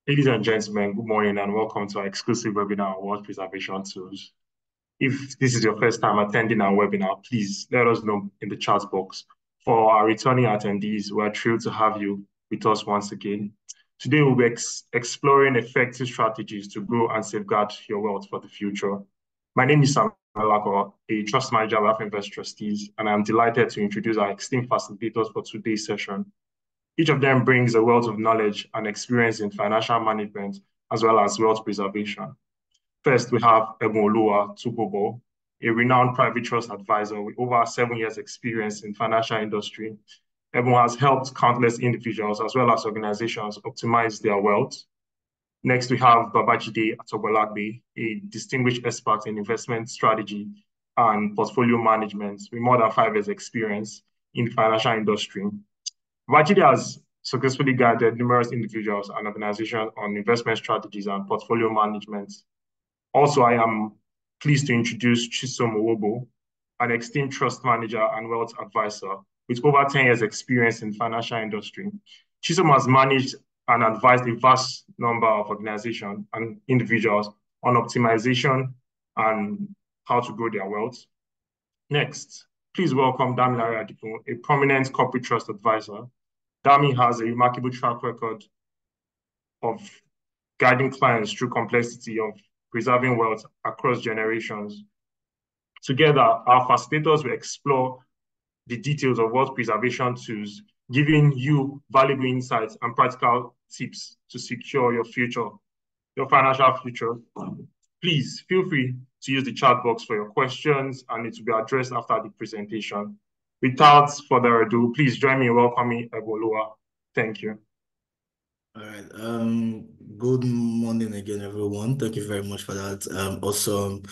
Ladies and gentlemen, good morning and welcome to our exclusive webinar on wealth preservation tools. If this is your first time attending our webinar, please let us know in the chat box. For our returning attendees, we're thrilled to have you with us once again. Today, we'll be exploring effective strategies to grow and safeguard your wealth for the future. My name is Sam Alako, a trust manager of Afrinvest trustees, and I'm delighted to introduce our esteemed facilitators for today's session. Each of them brings a wealth of knowledge and experience in financial management as well as wealth preservation. First, we have Ebonoluwa Tubobo, a renowned private trust advisor with over 7 years experience in financial industry. Ebon has helped countless individuals as well as organizations optimize their wealth. Next, we have Babajide Atobolagbe, a distinguished expert in investment strategy and portfolio management with more than 5 years experience in the financial industry. Babajide has successfully guided numerous individuals and organizations on investment strategies and portfolio management. Also, I am pleased to introduce Chisom Owobo, an esteemed trust manager and wealth advisor with over 10 years experience in the financial industry. Chisom has managed and advised a vast number of organizations and individuals on optimization and how to grow their wealth. Next, please welcome Damilare Adipo, a prominent corporate trust advisor. Dami has a remarkable track record of guiding clients through complexity of preserving wealth across generations. Together, our facilitators will explore the details of wealth preservation tools, giving you valuable insights and practical tips to secure your future, your financial future. Please feel free to use the chat box for your questions and it will be addressed after the presentation. Without further ado, please join me in welcoming Eboluwa. Thank you. All right. Good morning again, everyone. Thank you very much for that awesome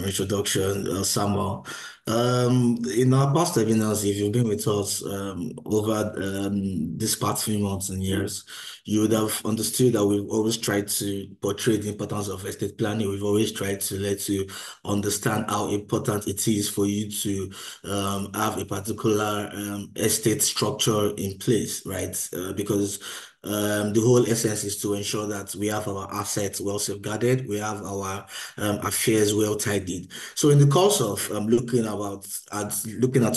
introduction, Samuel. In our past webinars, if you've been with us over these past few months and years, you would have understood that we've always tried to portray the importance of estate planning. We've always tried to let you understand how important it is for you to have a particular estate structure in place, right? Because the whole essence is to ensure that we have our assets well safeguarded, we have our affairs well tidied. So in the course of looking at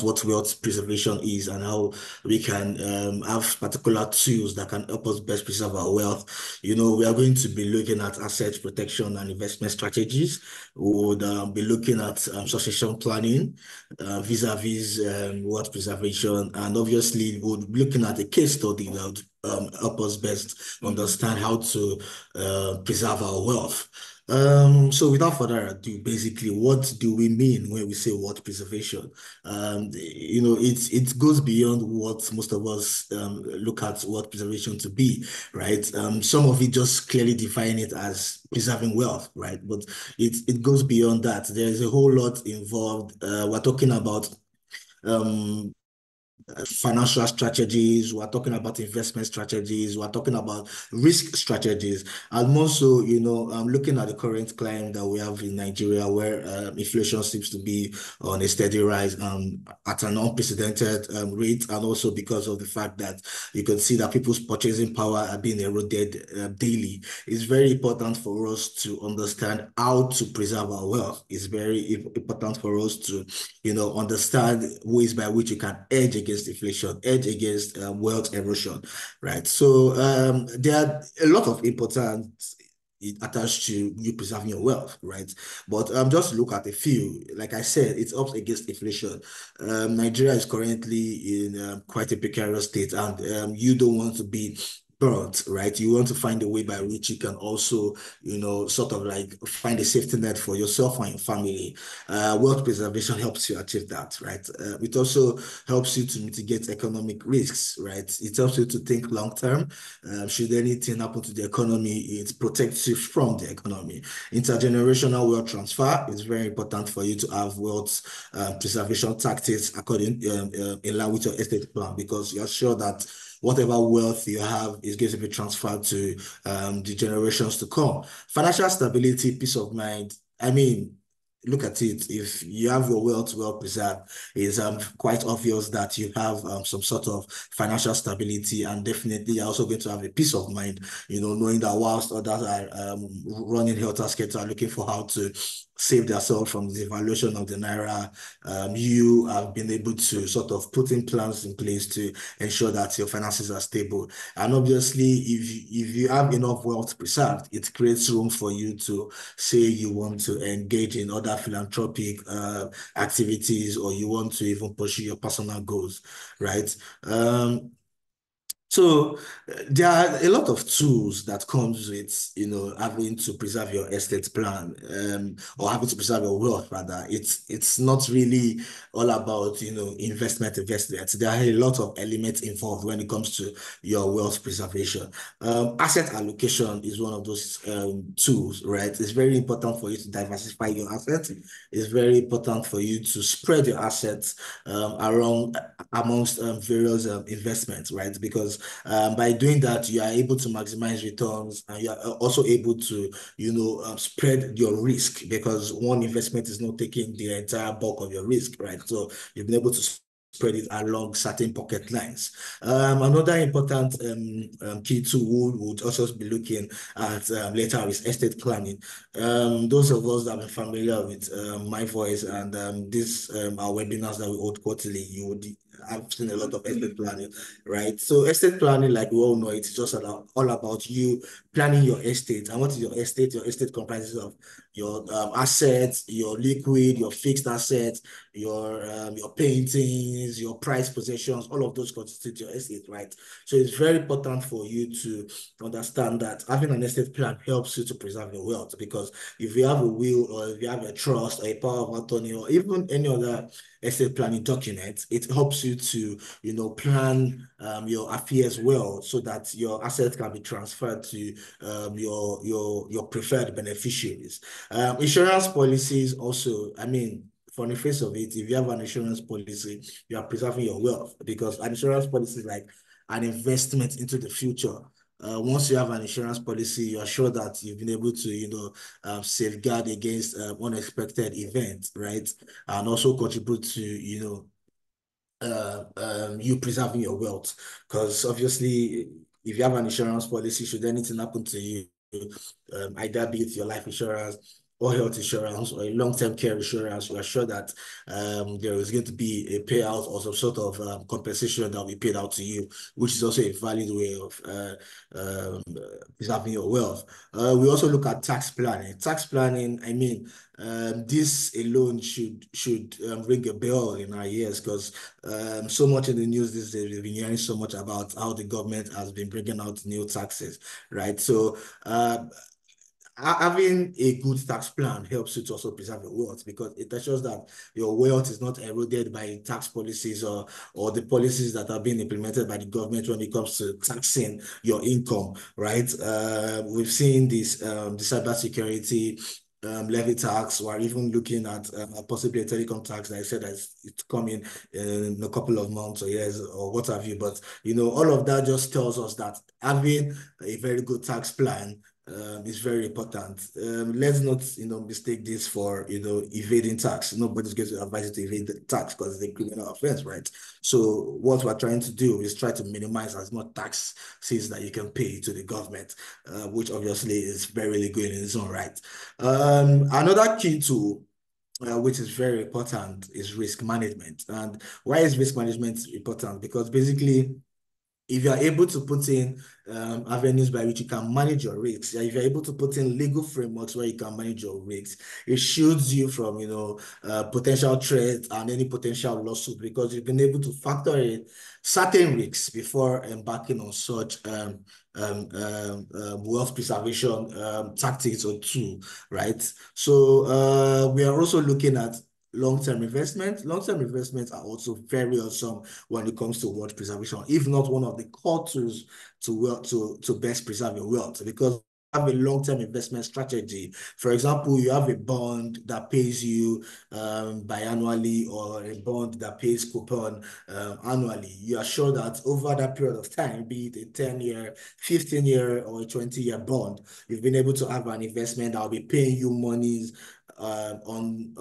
what wealth preservation is and how we can have particular tools that can help us best preserve our wealth, we are going to be looking at asset protection and investment strategies. We would be looking at succession planning, vis-a-vis wealth preservation, and obviously we'll be looking at a case study that would help us best understand how to preserve our wealth. So without further ado, basically, what do we mean when we say wealth preservation? It goes beyond what most of us look at wealth preservation to be, right? Some of it just clearly define it as preserving wealth, right? But it goes beyond that. There is a whole lot involved. We're talking about financial strategies, we're talking about investment strategies, we're talking about risk strategies, and also, looking at the current climate that we have in Nigeria, where inflation seems to be on a steady rise at an unprecedented rate, and also because of the fact that you can see that people's purchasing power are being eroded daily. It's very important for us to understand how to preserve our wealth. It's very important for us to, understand ways by which you can edge against inflation, edge against wealth erosion, right? So there are a lot of importance attached to you preserving your wealth, right? But just look at a few. Like I said, it's up against inflation. Nigeria is currently in quite a precarious state, and you don't want to be burnt, right? You want to find a way by which you can also, sort of like find a safety net for yourself and your family. Wealth preservation helps you achieve that, right? It also helps you to mitigate economic risks, right? It helps you to think long term. Should anything happen to the economy, it protects you from the economy. Intergenerational wealth transfer is very important for you to have wealth preservation tactics according in line with your estate plan, because you're sure that whatever wealth you have is going to be transferred to the generations to come. Financial stability, peace of mind. I mean, look at it, if you have your wealth well preserved, it's quite obvious that you have some sort of financial stability, and definitely you're also going to have a peace of mind, knowing that whilst others are running helter skelter, are looking for how to save themselves from the devaluation of the naira, you have been able to sort of put in plans in place to ensure that your finances are stable. And obviously, if you have enough wealth preserved, it creates room for you to say you want to engage in other philanthropic activities, or you want to even pursue your personal goals, right? So there are a lot of tools that comes with, having to preserve your estate plan, or having to preserve your wealth rather. It's not really all about, investment. There are a lot of elements involved when it comes to your wealth preservation. Asset allocation is one of those tools, right? It's very important for you to diversify your assets. It's very important for you to spread your assets around amongst various investments, right? Because by doing that, you are able to maximize returns, and you are also able to, spread your risk, because one investment is not taking the entire bulk of your risk, right? So you've been able to spread it along certain pocket lines. Another important key tool would also be looking at later is estate planning. Those of us that are familiar with my voice and these our webinars that we hold quarterly, you would have seen a lot of estate planning, right? So estate planning, like we all know, it's just all about you planning your estate. And what is your estate? Your estate comprises of your assets, your liquid, your fixed assets, your paintings, your prized possessions. All of those constitute your estate, right? So it's very important for you to understand that having an estate plan helps you to preserve your wealth, because if you have a will, or if you have a trust or a power of attorney, or even any other estate planning document, it helps you to, plan your affairs well, so that your assets can be transferred to your preferred beneficiaries. Insurance policies also, I mean, from the face of it, if you have an insurance policy, you are preserving your wealth, because an insurance policy is like an investment into the future. Once you have an insurance policy, you are sure that you've been able to, safeguard against unexpected events, right? And also contribute to, you preserving your wealth. Because obviously, if you have an insurance policy, should anything happen to you, either be it your life insurance or health insurance or a long-term care insurance, you are sure that there is going to be a payout or some sort of compensation that will be paid out to you, which is also a valid way of preserving your wealth. We also look at tax planning. Tax planning, I mean, this alone should ring a bell in our ears, because so much in the news these days, we've been hearing so much about how the government has been bringing out new taxes, right? So having a good tax plan helps you to also preserve your wealth, because it ensures that your wealth is not eroded by tax policies, or the policies that are being implemented by the government when it comes to taxing your income, right? We've seen this the cybersecurity levy tax, or even looking at possibly a telecom tax that I said that it's coming in a couple of months or years or what have you. But all of that just tells us that having a very good tax plan is very important. Let's not, mistake this for, evading tax. Nobody's going to advise you to evade the tax, because it's a criminal offense, right? So what we're trying to do is try to minimize as much taxes that you can pay to the government, which obviously is very legal in its own right. Another key tool which is very important, is risk management. And why is risk management important? Because basically, if you are able to put in avenues by which you can manage your risks, if you're able to put in legal frameworks where you can manage your risks, it shields you from, potential threats and any potential lawsuit, because you've been able to factor in certain risks before embarking on such wealth preservation tactics or tool, right? So we are also looking at long-term investments. Long-term investments are also very awesome when it comes to wealth preservation, if not one of the core tools to best preserve your wealth, because have a long-term investment strategy. For example, you have a bond that pays you biannually, or a bond that pays coupon annually. You are sure that over that period of time, be it a 10-year, 15-year, or a 20-year bond, you've been able to have an investment that will be paying you monies on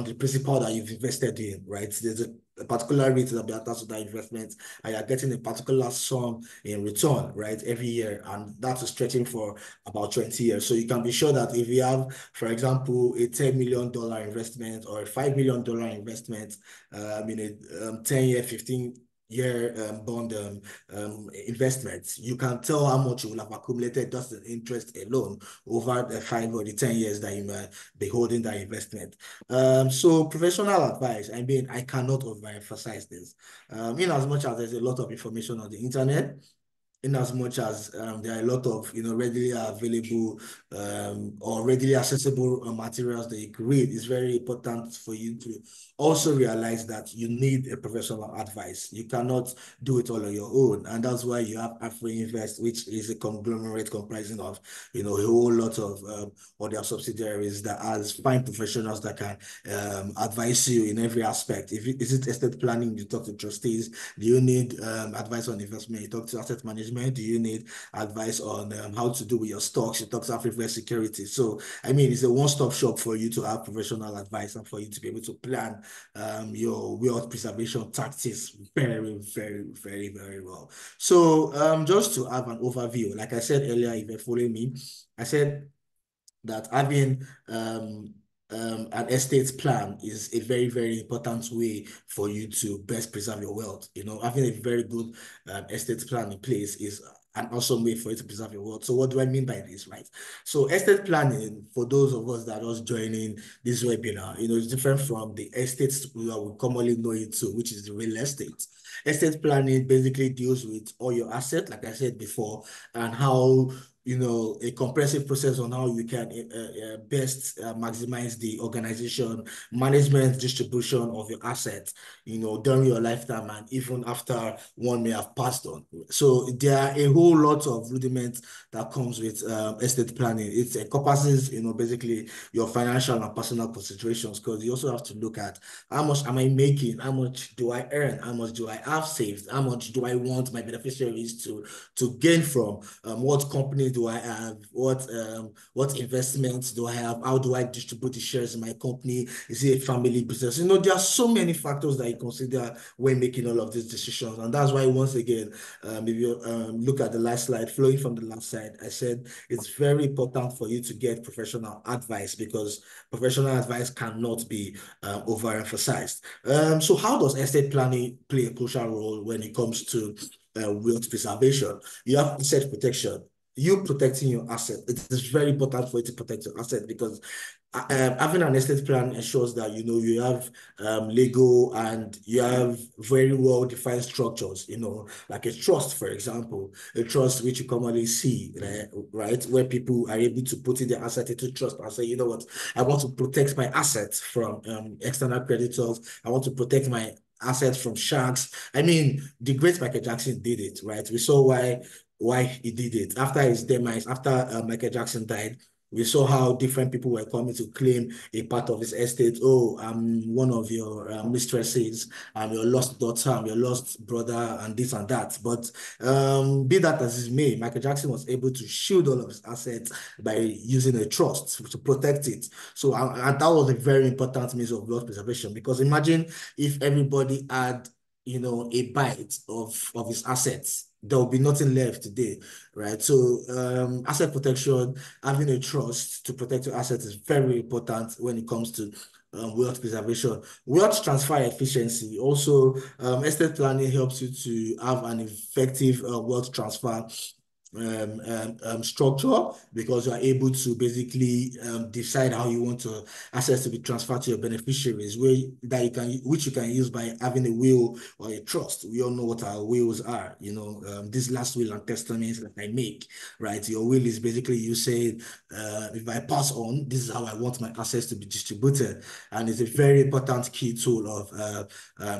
the principal that you've invested in, right? There's a particular rate that be attached to that investment, and you're getting a particular sum in return, right, every year, and that's stretching for about 20 years. So you can be sure that if you have, for example, a $10 million investment or a $5 million investment in a 10-year, 15-year bond investments, you can tell how much you will have accumulated just in interest alone over the 5 or the 10 years that you might be holding that investment. So professional advice, I mean, I cannot overemphasize this. In as much as there's a lot of information on the internet, in as much as there are a lot of readily available or readily accessible materials that you can read, it's very important for you to also realize that you need a professional advice. You cannot do it all on your own, and that's why you have Afrinvest, which is a conglomerate comprising of a whole lot of other subsidiaries that has fine professionals that can advise you in every aspect. Is it estate planning? You talk to trustees. Do you need advice on investment? You talk to asset management. Do you need advice on how to do with your stocks? You talk to Afrinvest Security. So, I mean, it's a one-stop shop for you to have professional advice and for you to be able to plan your wealth preservation tactics very, very, very, very well. So, just to have an overview, like I said earlier, if you're following me, I said that having an estate plan is a very, very important way for you to best preserve your wealth. Having a very good estate plan in place is an awesome way for you to preserve your wealth. So what do I mean by this, right? So estate planning, for those of us that are just joining this webinar, is different from the estates we commonly know it to, which is the real estate. Estate planning basically deals with all your assets, like I said before, and how a comprehensive process on how you can best maximize the organization, management, distribution of your assets, during your lifetime and even after one may have passed on. So there are a whole lot of rudiments that comes with estate planning. It encompasses, basically your financial and personal considerations, because you also have to look at how much am I making, how much do I earn, how much do I have saved, how much do I want my beneficiaries to gain from, what company do I have, what investments do I have, how do I distribute the shares in my company, is it a family business? There are so many factors that you consider when making all of these decisions, and that's why once again, if you look at the last slide, flowing from the last slide, I said it's very important for you to get professional advice, because professional advice cannot be overemphasized. So how does estate planning play a crucial role when it comes to wealth preservation? You have asset protection. You protecting your asset. It is very important for you to protect your asset, because having an estate plan ensures that you have legal and you have very well defined structures, like a trust, for example, a trust which you commonly see, right, where people are able to put in their asset into trust and say, you know what, I want to protect my assets from external creditors. I want to protect my assets from sharks. I mean, the great Michael Jackson did it, right? We saw why he did it. After his demise, after Michael Jackson died, we saw how different people were coming to claim a part of his estate. Oh, I'm one of your mistresses. I'm your lost daughter. I'm your lost brother, and this and that. But be that as it may, Michael Jackson was able to shield all of his assets by using a trust to protect it. So, and that was a very important means of wealth preservation, because imagine if everybody had, a bite of his assets, there will be nothing left today, right? So asset protection, having a trust to protect your assets is very important when it comes to wealth preservation. Wealth transfer efficiency. Also, estate planning helps you to have an effective wealth transfer structure, because you are able to basically decide how you want to assets to be transferred to your beneficiaries, which you can use by having a will or a trust. We all know what our wills are. This last will and testaments that I make, right? Your will is basically you saying, if I pass on, this is how I want my assets to be distributed, and it's a very important key tool of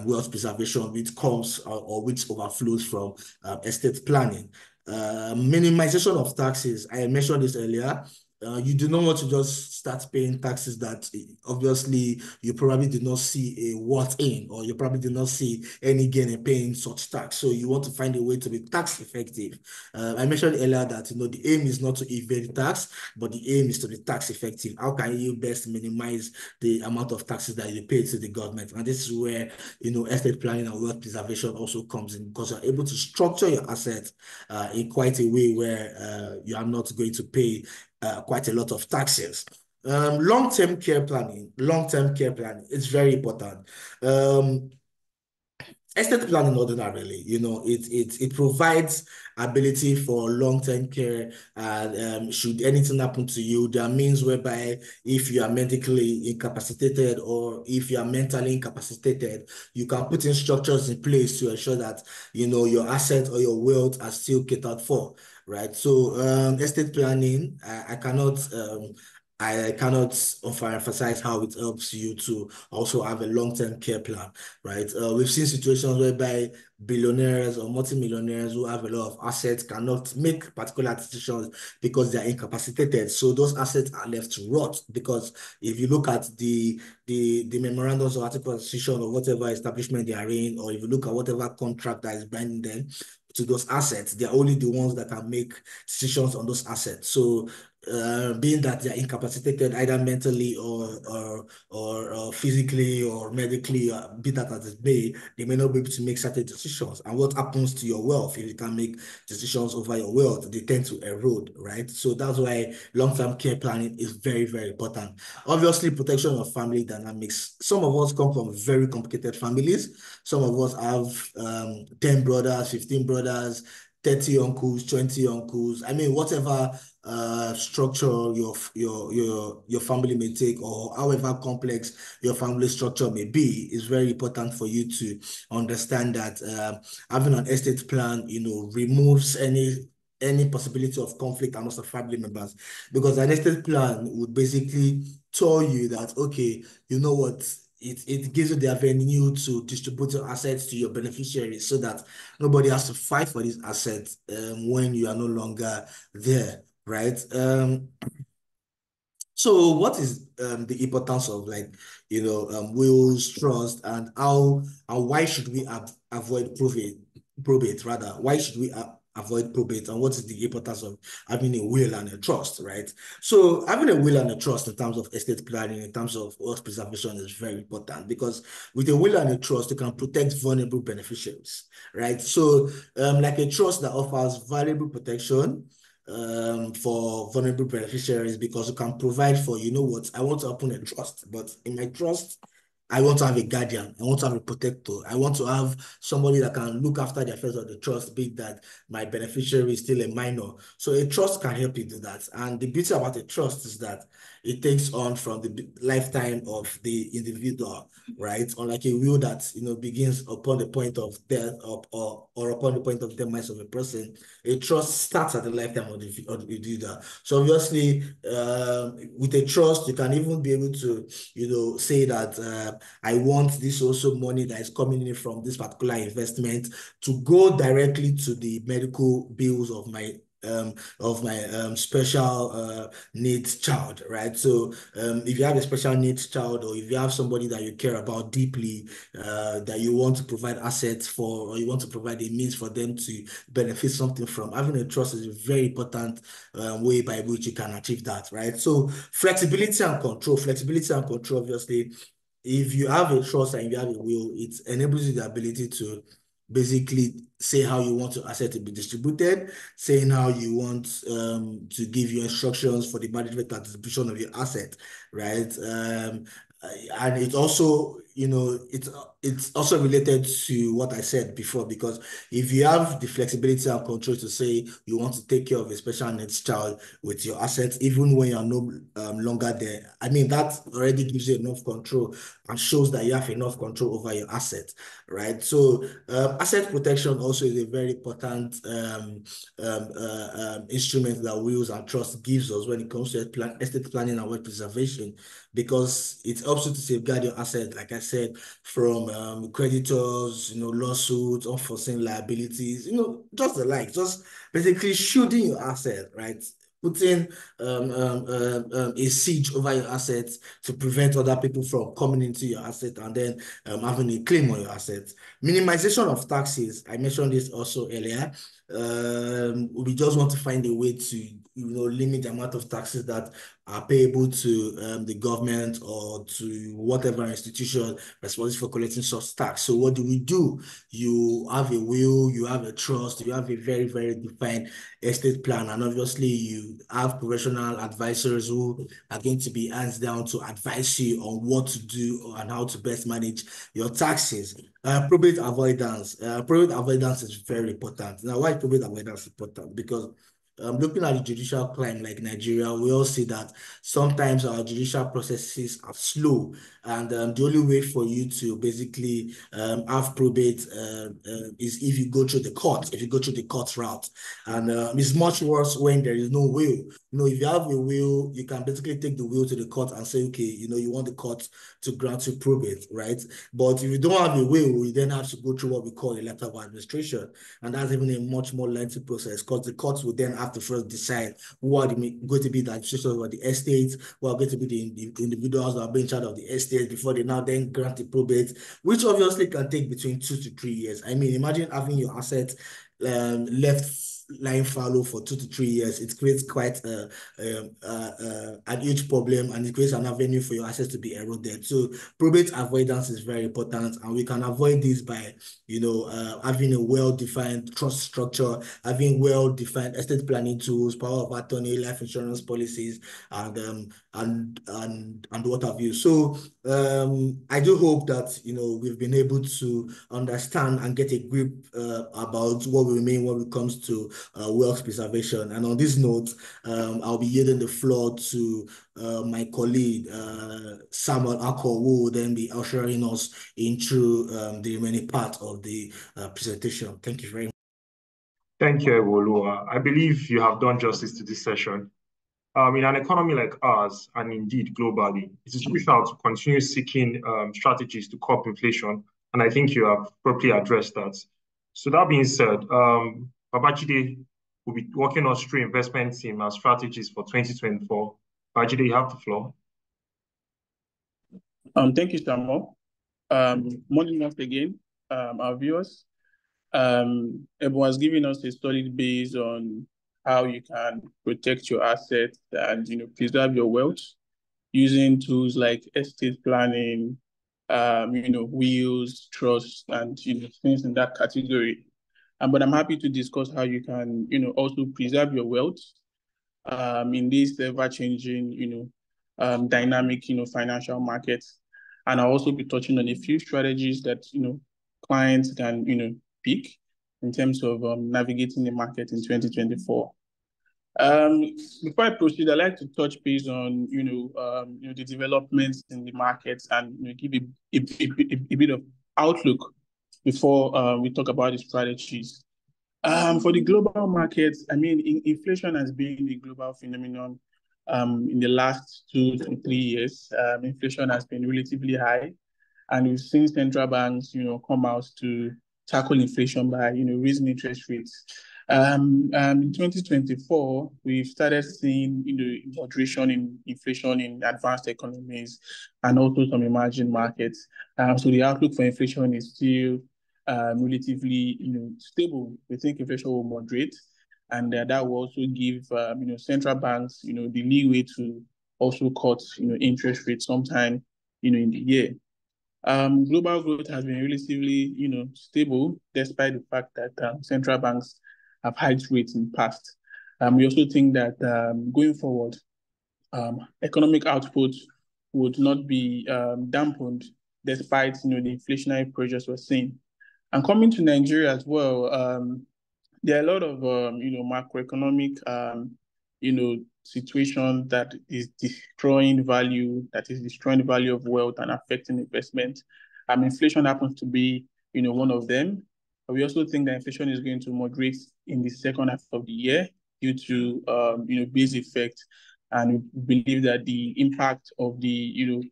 wealth preservation, which comes or which overflows from estate planning. Minimization of taxes. I mentioned this earlier. You do not want to just start paying taxes that obviously you probably did not see a worth in, or you probably did not see any gain in paying such tax. So you want to find a way to be tax effective. I mentioned earlier that the aim is not to evade tax, but the aim is to be tax effective. How can you best minimize the amount of taxes that you pay to the government? And this is where estate planning and wealth preservation also comes in, because you're able to structure your assets in quite a way where you are not going to pay quite a lot of taxes. Long-term care planning is very important. Um, Estate planning ordinarily, it provides ability for long-term care, and should anything happen to you, there are means whereby if you are medically incapacitated or if you are mentally incapacitated, you can put in structures in place to ensure that your assets or your wealth are still catered for, right? So estate planning, I cannot overemphasize how it helps you to also have a long-term care plan, right? We've seen situations whereby billionaires or multimillionaires who have a lot of assets cannot make particular decisions because they are incapacitated. So those assets are left to rot, because if you look at the memorandums or articles of association or whatever establishment they are in, or if you look at whatever contract that is binding them to those assets, they're only the ones that can make decisions on those assets. So being that they're incapacitated either mentally or physically or medically, be that as it may, they may not be able to make certain decisions. And what happens to your wealth if you can't make decisions over your wealth? They tend to erode, right? So that's why long-term care planning is very, very important. Obviously, protection of family dynamics. Some of us come from very complicated families. Some of us have 10 brothers, 15 brothers, 30 uncles, 20 uncles. I mean, whatever structure your family may take, or however complex your family structure may be, is very important for you to understand that having an estate plan, removes any possibility of conflict amongst the family members, because an estate plan would basically tell you that, okay, you know what, it gives you the avenue to distribute your assets to your beneficiaries, so that nobody has to fight for these assets when you are no longer there, right? So what is the importance of, like, wills, trust, and how and why should we avoid probate rather? Why should we avoid probate, and what is the importance of having a will and a trust, right? So having a will and a trust in terms of estate planning, in terms of wealth preservation, is very important, because with a will and a trust, you can protect vulnerable beneficiaries, right? So like a trust that offers valuable protection for vulnerable beneficiaries, because you can provide for, I want to open a trust, but in my trust, I want to have a guardian. I want to have a protector. I want to have somebody that can look after the affairs of the trust, be it that my beneficiary is still a minor. So a trust can help you do that. And the beauty about a trust is that it takes on from the lifetime of the individual, right? Unlike a will that, begins upon the point of death, or upon the point of demise of a person, a trust starts at the lifetime of the individual. So obviously, with a trust, you can even be able to, say that I want this also money that is coming in from this particular investment to go directly to the medical bills of my special needs child, right? So if you have a special needs child, or if you have somebody that you care about deeply, that you want to provide assets for, or you want to provide a means for them to benefit something from, having a trust is a very important way by which you can achieve that, right? So flexibility and control, obviously, if you have a trust and you have a will, it enables you the ability to basically say how you want your asset to be distributed, saying how you want to give you instructions for the management and distribution of your asset, right? And it also, it's also related to what I said before, because if you have the flexibility and control to say you want to take care of a special needs child with your assets, even when you're no longer there, I mean, that already gives you enough control and shows that you have enough control over your assets, right? So asset protection also is a very important instrument that wills and trust gives us when it comes to estate planning and wealth preservation, because it helps you to safeguard your asset, like I said, from creditors, lawsuits, unforeseen liabilities, just the like, just basically shielding your asset, right? putting a siege over your assets to prevent other people from coming into your asset and then having a claim on your assets. Minimization of taxes, I mentioned this also earlier. We just want to find a way to limit the amount of taxes that are payable to the government or to whatever institution responsible for collecting such tax. So what do? You have a will, you have a trust, you have a very, very defined estate plan, and obviously you have professional advisors who are going to be hands down to advise you on what to do and how to best manage your taxes. Probate avoidance. Probate avoidance is very important. Now, why probate avoidance is important? Because looking at the judicial climate like Nigeria, we all see that sometimes our judicial processes are slow, and the only way for you to basically have probate is if you go through the court, if you go through the court route. And it's much worse when there is no will. If you have a will, you can basically take the will to the court and say, okay, you want the court to grant you probate, right? But if you don't have a will, you then have to go through what we call a letter of administration. And that's even a much more lengthy process because the courts will then have to first decide who are going to be the administrators of the estates, who are going to be the individuals that are being in charge of the estate before they now then grant the probate, which obviously can take between 2 to 3 years. I mean, imagine having your assets left lying fallow for 2 to 3 years. It creates quite an huge problem, and it creates an avenue for your assets to be eroded. So probate avoidance is very important, and we can avoid this by having a well-defined trust structure, having well-defined estate planning tools, power of attorney, life insurance policies, and what have you. So I do hope that we've been able to understand and get a grip about what we mean when it comes to wealth preservation. And on this note, I'll be yielding the floor to my colleague Samuel Ako, who will then be ushering us into the remaining part of the presentation. Thank you very much. Thank you, Ewolua. I believe you have done justice to this session. In an economy like ours, and indeed globally, it is crucial to continue seeking strategies to curb inflation, and I think you have properly addressed that. So that being said, Babajide will be walking us through investment team and strategies for 2024. Babajide, you have the floor. Thank you, Samuel. Morning once again, our viewers. Everyone has given us a solid base on how you can protect your assets and preserve your wealth using tools like estate planning, wills, trust, and things in that category. But I'm happy to discuss how you can also preserve your wealth in this ever-changing dynamic financial markets. And I'll also be touching on a few strategies that clients can pick in terms of navigating the market in 2024. Before I proceed, I'd like to touch base on the developments in the markets and give a bit of outlook before we talk about the strategies. For the global markets, I mean, inflation has been a global phenomenon in the last 2 to 3 years. Inflation has been relatively high, and we've seen central banks, come out to tackle inflation by, raising interest rates. In 2024, we've started seeing, moderation in inflation in advanced economies and also some emerging markets. So the outlook for inflation is still relatively, stable. We think inflation will moderate, and that will also give, central banks, the leeway to also cut, interest rates sometime, in the year. Global growth has been relatively, stable, despite the fact that central banks have hiked rates in the past. We also think that going forward, economic output would not be dampened despite the inflationary pressures we're seeing. And coming to Nigeria as well, there are a lot of macroeconomic situation that is destroying the value of wealth and affecting investment. Inflation happens to be one of them. But we also think that inflation is going to moderate in the second half of the year due to base effect, and we believe that the impact of the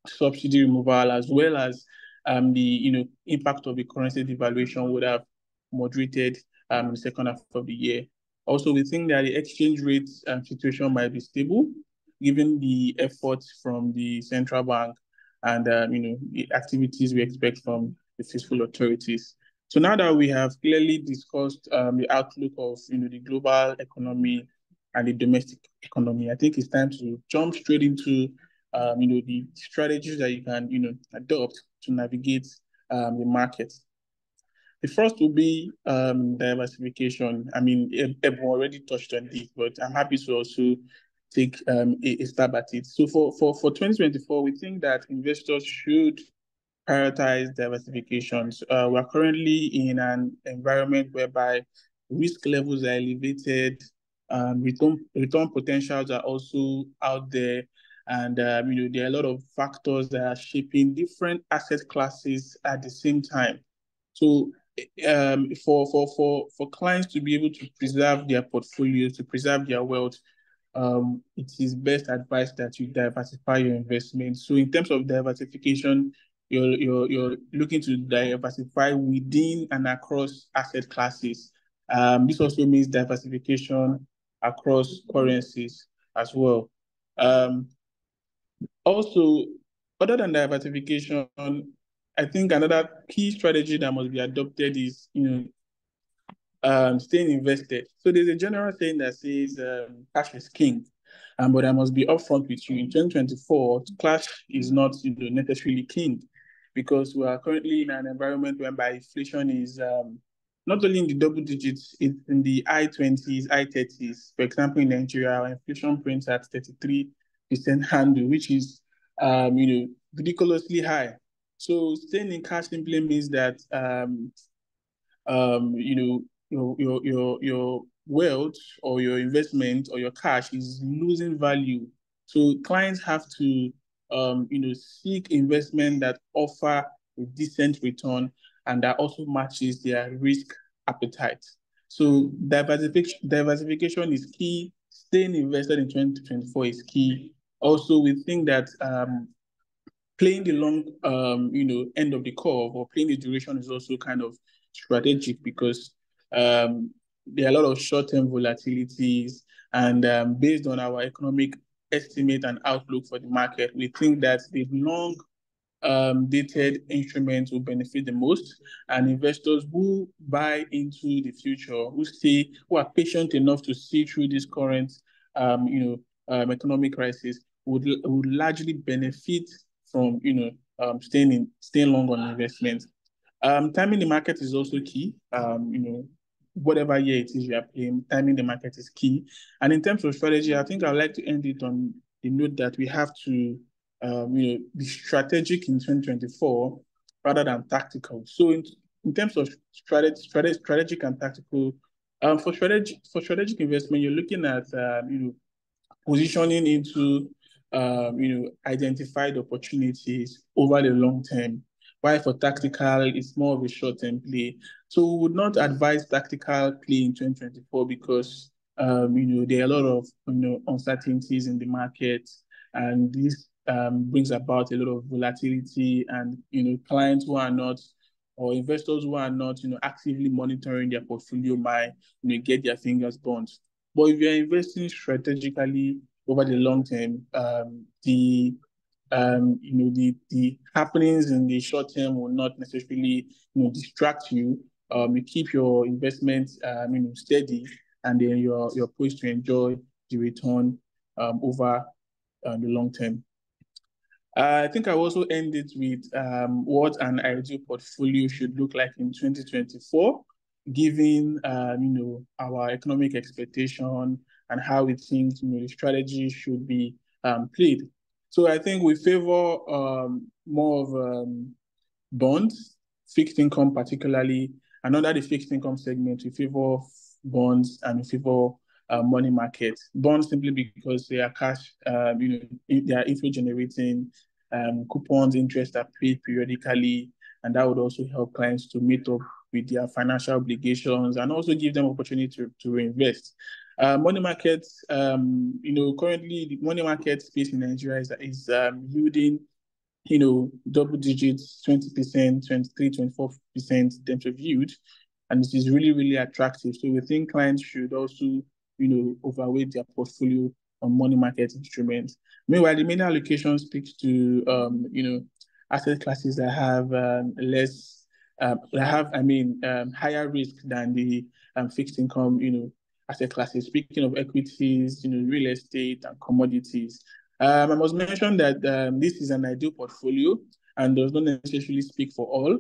subsidy removal as well as the impact of the currency devaluation would have moderated in the second half of the year. Also, we think that the exchange rate situation might be stable, given the efforts from the central bank and the activities we expect from the fiscal authorities. So now that we have clearly discussed the outlook of the global economy and the domestic economy, I think it's time to jump straight into the strategies that you can adopt to navigate the market. The first will be diversification. I mean, Eb already touched on this, but I'm happy to also take a stab at it. So for 2024, we think that investors should prioritize diversifications. We're currently in an environment whereby risk levels are elevated, return potentials are also out there, and there are a lot of factors that are shaping different asset classes at the same time. So for clients to be able to preserve their portfolios, to preserve their wealth, it is best advised that you diversify your investments. So in terms of diversification, you're looking to diversify within and across asset classes. This also means diversification across currencies as well. Also, other than diversification, I think another key strategy that must be adopted is staying invested. So there's a general saying that says cash is king. But I must be upfront with you. In 2024, cash is not necessarily king, because we are currently in an environment whereby inflation is not only in the double digits, it's in the high 20s, high 30s. For example, in Nigeria, our inflation prints at 33% handle, which is ridiculously high. So staying in cash simply means that your wealth or your investment or your cash is losing value. So clients have to seek investment that offer a decent return and that also matches their risk appetite. So diversification is key. Staying invested in 2024 is key. Also, we think that playing the long, end of the curve or playing the duration is also kind of strategic, because there are a lot of short-term volatilities, and based on our economic estimate and outlook for the market, we think that the long dated instruments will benefit the most, and investors who buy into the future, who are patient enough to see through this current economic crisis would largely benefit from staying long on investments. Timing the market is also key. Whatever year it is you are playing, timing the market is key. And in terms of strategy, I think I'd like to end it on the note that we have to be strategic in 2024 rather than tactical. So in terms of strategic and tactical, for strategic investment, you're looking at positioning into identified opportunities over the long term. While for tactical, it's more of a short-term play. So we would not advise tactical play in 2024 because there are a lot of uncertainties in the market, and this brings about a lot of volatility, and clients who are not, or investors who are not actively monitoring their portfolio might get their fingers burnt. But if you're investing strategically over the long term, the happenings in the short term will not necessarily distract you. You keep your investment steady, and then you're poised to enjoy the return over the long term. I think I also end it with what an ideal portfolio should look like in 2024, given our economic expectation and how we think the strategy should be played. So I think we favor more of bonds, fixed income particularly, and under the fixed income segment, we favor bonds and we favor money market. Bonds simply because they are cash, they are inflow generating, coupons, interest are paid periodically, and that would also help clients to meet up with their financial obligations and also give them opportunity to invest. Money markets, currently the money market space in Nigeria is yielding, double digits, 20%, 23, 24% in terms of yield. and it is really, really attractive. So we think clients should also, overweight their portfolio on money market instruments. Meanwhile, the main allocation speaks to, asset classes that have less, higher risk than the fixed income, asset classes. Speaking of equities, real estate and commodities. I must mention that this is an ideal portfolio and does not necessarily speak for all.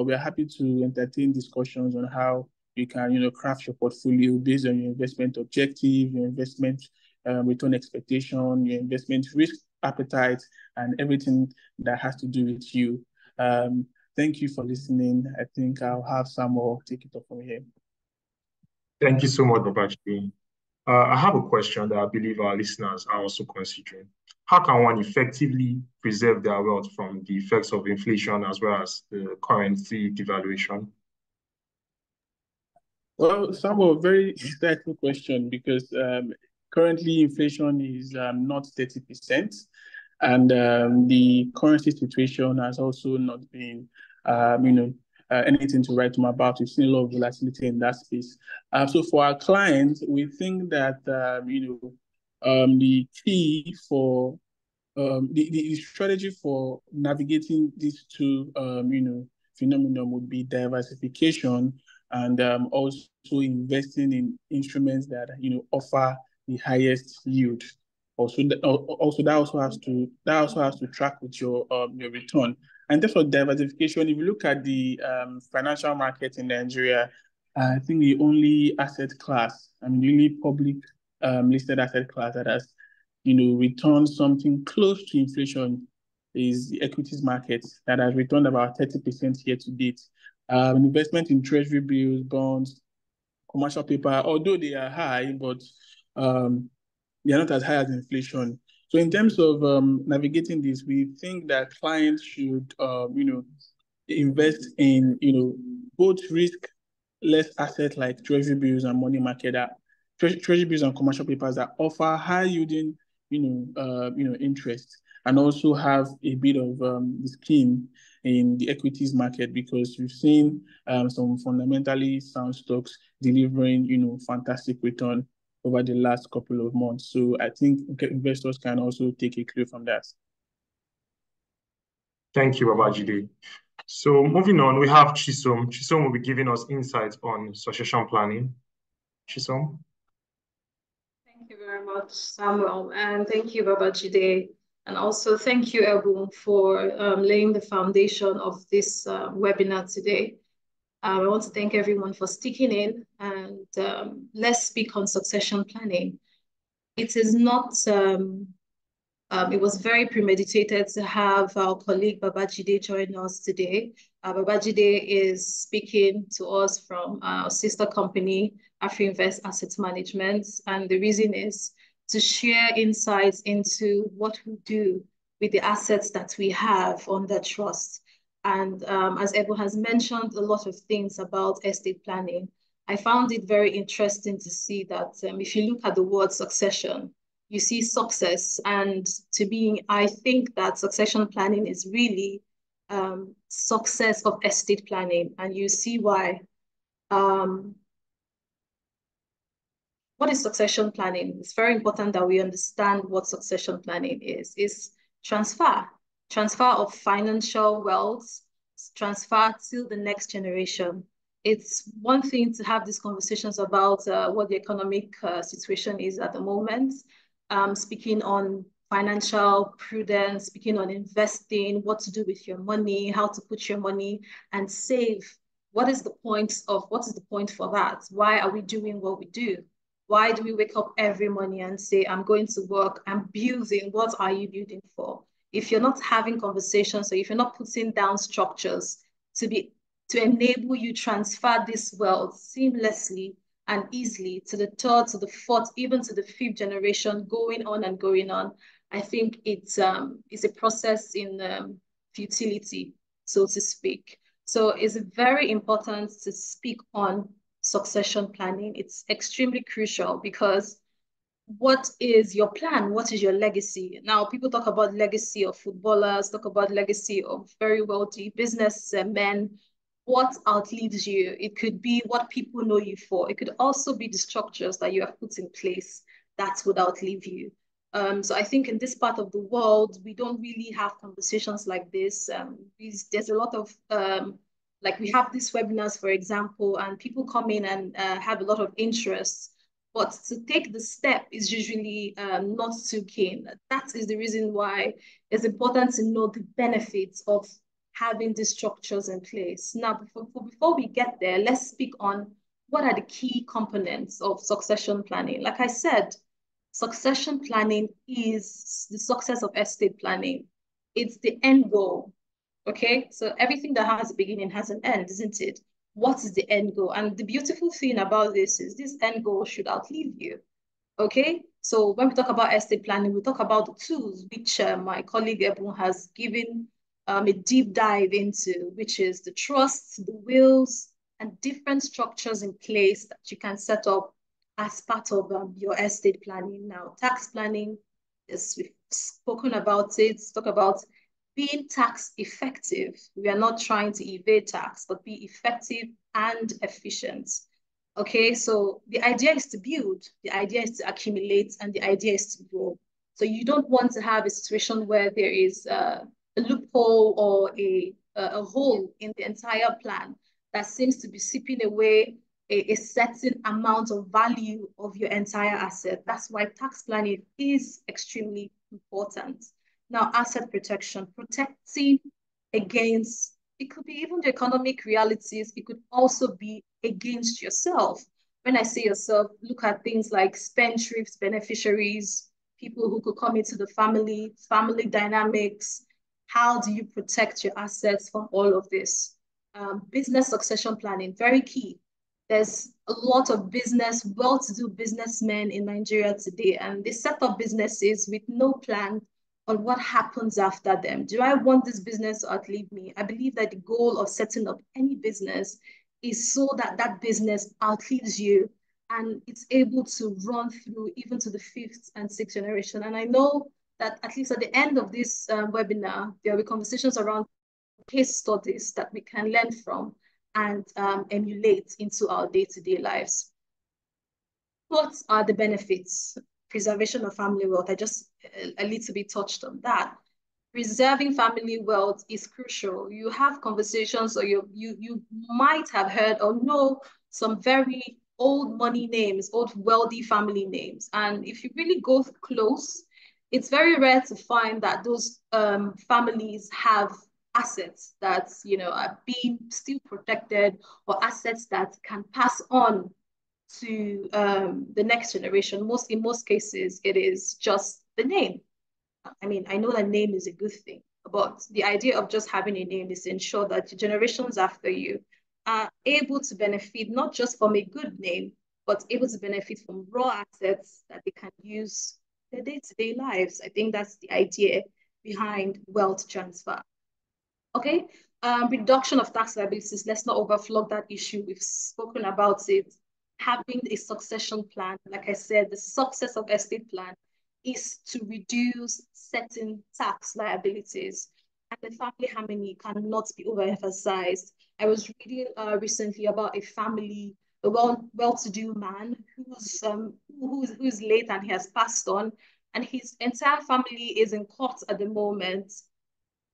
We are happy to entertain discussions on how you can, craft your portfolio based on your investment objective, your investment return expectation, your investment risk appetite, and everything that has to do with you. Thank you for listening. I think I'll have Samuel take it up from here. Thank you so much, Babajide. I have a question that I believe our listeners are also considering. How can one effectively preserve their wealth from the effects of inflation as well as the currency devaluation? Well, Samuel, very insightful question because currently inflation is not 30%, and the currency situation has also not been, anything to write home about. We've seen a lot of volatility in that space. So for our clients, we think that the key for the strategy for navigating these two phenomenon would be diversification and also investing in instruments that offer the highest yield. Also, that also has to track with your return. And in terms of diversification, if you look at the financial market in Nigeria, I think the only asset class, the only public listed asset class that has returned something close to inflation is the equities market that has returned about 30% year to date. Investment in treasury bills, bonds, commercial paper, although they are high, but they are not as high as inflation. So in terms of navigating this, we think that clients should, invest in, both risk-less assets like treasury bills and money market, treasury bills and commercial papers that offer high yielding, interest, and also have a bit of the skin in the equities market because we've seen some fundamentally sound stocks delivering, fantastic return over the last couple of months. So I think investors can also take a clue from that. Thank you, Babajide. So moving on, we have Chisom. Chisom will be giving us insights on succession planning. Chisom. Thank you very much, Samuel, and thank you, Babajide. And also thank you, Ebun, for laying the foundation of this webinar today. I want to thank everyone for sticking in, and let's speak on succession planning. It is not, it was very premeditated to have our colleague Babajide join us today. Babajide is speaking to us from our sister company, Afrinvest Asset Management, and the reason is to share insights into what we do with the assets that we have under trust. And as Ebu has mentioned a lot of things about estate planning, I found it very interesting to see that if you look at the word succession, you see success. And to me, I think that succession planning is really success of estate planning. And you see why. What is succession planning? It's very important that we understand what succession planning is. It's transfer of financial wealth, transfer to the next generation. It's one thing to have these conversations about what the economic situation is at the moment, speaking on financial prudence, speaking on investing, what to do with your money, how to put your money and save. What is the point for that? Why are we doing what we do? Why do we wake up every morning and say, I'm going to work, I'm building? What are you building for? If you're not having conversations, or if you're not putting down structures to enable you transfer this wealth seamlessly and easily to the third, to the fourth, even to the fifth generation, going on and going on, I think it's a process in futility, so to speak. So it's very important to speak on succession planning. It's extremely crucial because what is your plan? What is your legacy? Now, people talk about legacy of footballers, talk about legacy of very wealthy businessmen. what outlives you. It could be what people know you for. It could also be the structures that you have put in place that would outlive you. So I think in this part of the world, we don't really have conversations like this. There's a lot of, like we have these webinars, for example, and people come in and have a lot of interest, but to take the step is usually not too keen. That is the reason why it's important to know the benefits of having these structures in place. Now, before we get there, let's speak on what are the key components of succession planning. Like I said, succession planning is the success of estate planning. It's the end goal. Okay, so everything that has a beginning has an end, isn't it? What is the end goal? And the beautiful thing about this is this end goal should outlive you. Okay, so when we talk about estate planning, we talk about the tools which my colleague Ebun has given a deep dive into, which is the trusts, the wills, and different structures in place that you can set up as part of your estate planning. Now, tax planning, is we've spoken about it, talk about being tax effective. We are not trying to evade tax, but be effective and efficient. Okay, so the idea is to build, the idea is to accumulate, and the idea is to grow. So you don't want to have a situation where there is a loophole or a hole in the entire plan that seems to be sipping away a certain amount of value of your entire asset. That's why tax planning is extremely important. Now, asset protection, protecting against, it could be even the economic realities, it could also be against yourself. When I say yourself, look at things like spendthrifts, beneficiaries, people who could come into the family dynamics. How do you protect your assets from all of this? Business succession planning, very key. There's a lot of well-to-do businessmen in Nigeria today, and they set up businesses with no plan on what happens after them. Do I want this business to outlive me? I believe that the goal of setting up any business is so that that business outlives you and it's able to run through even to the fifth and sixth generation. And I know that at least at the end of this webinar, there will be conversations around case studies that we can learn from and emulate into our day-to-day lives. What are the benefits? Preservation of family wealth. I just a little bit touched on that. Preserving family wealth is crucial. You have conversations, or you might have heard or know some very old money names, old wealthy family names. And if you really go close, it's very rare to find that those families have assets that are being still protected, or assets that can pass on to the next generation. In most cases, it is just the name. I mean, I know that name is a good thing, but the idea of just having a name is to ensure that the generations after you are able to benefit not just from a good name, but able to benefit from raw assets that they can use their day-to-day lives. I think that's the idea behind wealth transfer. Okay, reduction of tax liabilities. Let's not overflow that issue. We've spoken about it. Having a succession plan, like I said, the success of estate plan is to reduce certain tax liabilities. And the family harmony cannot be overemphasized. I was reading recently about a family, a well-to-do man who's late and he has passed on, and his entire family is in court at the moment,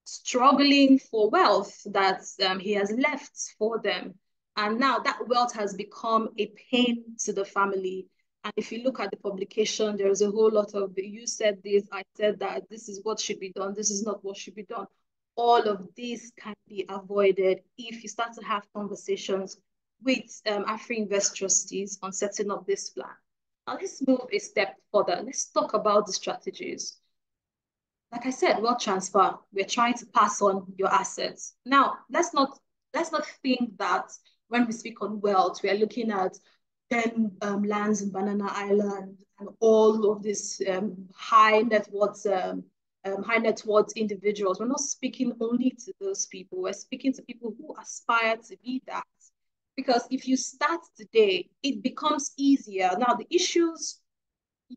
struggling for wealth that he has left for them. And now that wealth has become a pain to the family. And if you look at the publication, there's a whole lot of, you said this, I said that, this is what should be done, this is not what should be done. All of this can be avoided if you start to have conversations with Afrinvest trustees on setting up this plan. Now let's move a step further. Let's talk about the strategies. Like I said, wealth transfer, we're trying to pass on your assets. Now, let's not think that when we speak on wealth, we are looking at 10 lands in Banana Island and all of these high net worth individuals. We're not speaking only to those people. We're speaking to people who aspire to be that. Because if you start today, it becomes easier. Now, the issues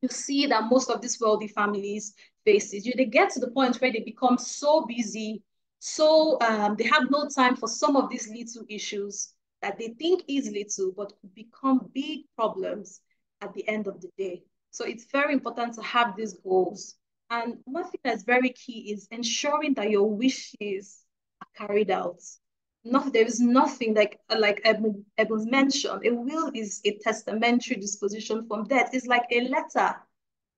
you see that most of these wealthy families faces, they get to the point where they become so busy, So they have no time for some of these little issues that they think is little, but could become big problems at the end of the day. So it's very important to have these goals. And one thing that's very key is ensuring that your wishes are carried out. There is nothing like Eben mentioned. A will is a testamentary disposition from death. It's like a letter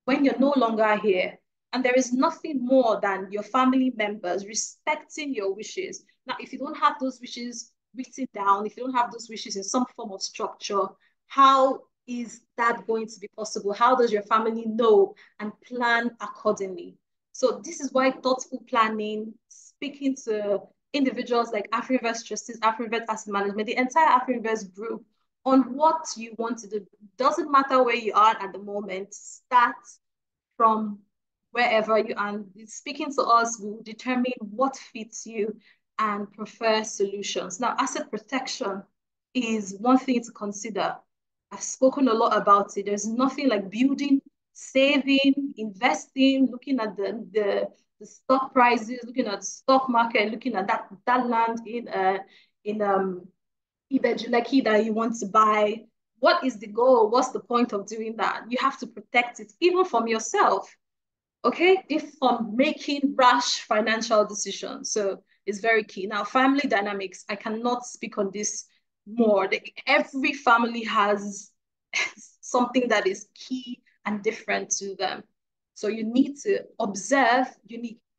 when you're no longer here. And there is nothing more than your family members respecting your wishes. Now, if you don't have those wishes written down, if you don't have those wishes in some form of structure, how is that going to be possible? How does your family know and plan accordingly? So this is why thoughtful planning, speaking to individuals like Afrinvest Justice, Afrinvest Asset Management, the entire Afrinvest group on what you want to do. Doesn't matter where you are at the moment, start from wherever you are. Speaking to us will determine what fits you and prefer solutions. Now, asset protection is one thing to consider. I've spoken a lot about it. There's nothing like building, saving, investing, looking at the stock prices, looking at the stock market, looking at that land in Ibejuleki that you want to buy. What is the goal? What's the point of doing that? You have to protect it even from yourself. Okay, if from making rash financial decisions. So it's very key. Now, family dynamics, I cannot speak on this more. Every family has something that is key and different to them. So you need to observe,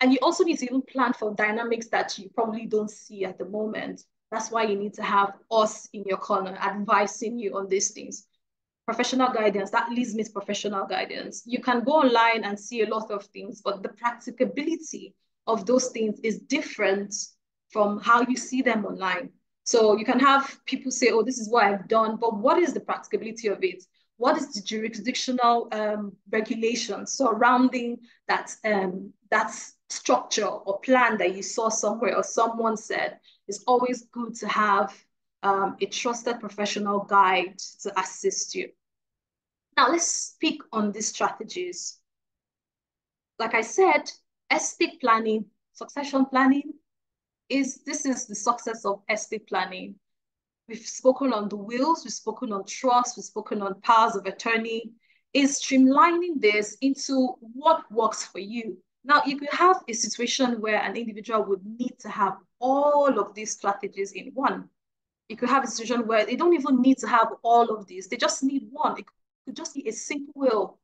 and you also need to even plan for dynamics that you probably don't see at the moment. That's why you need to have us in your corner advising you on these things. Professional guidance, that leads me to professional guidance. You can go online and see a lot of things, but the practicability of those things is different from how you see them online. So you can have people say, oh, this is what I've done, but what is the practicability of it? What is the jurisdictional regulation surrounding that structure or plan that you saw somewhere or someone said? It's always good to have a trusted professional guide to assist you. Now let's speak on these strategies. Like I said, estate planning, succession planning this is the success of estate planning. We've spoken on the wills, we've spoken on trust, we've spoken on powers of attorney, is streamlining this into what works for you. Now, you could have a situation where an individual would need to have all of these strategies in one. You could have a situation where they don't even need to have all of these. They just need one. It could just be a simple will.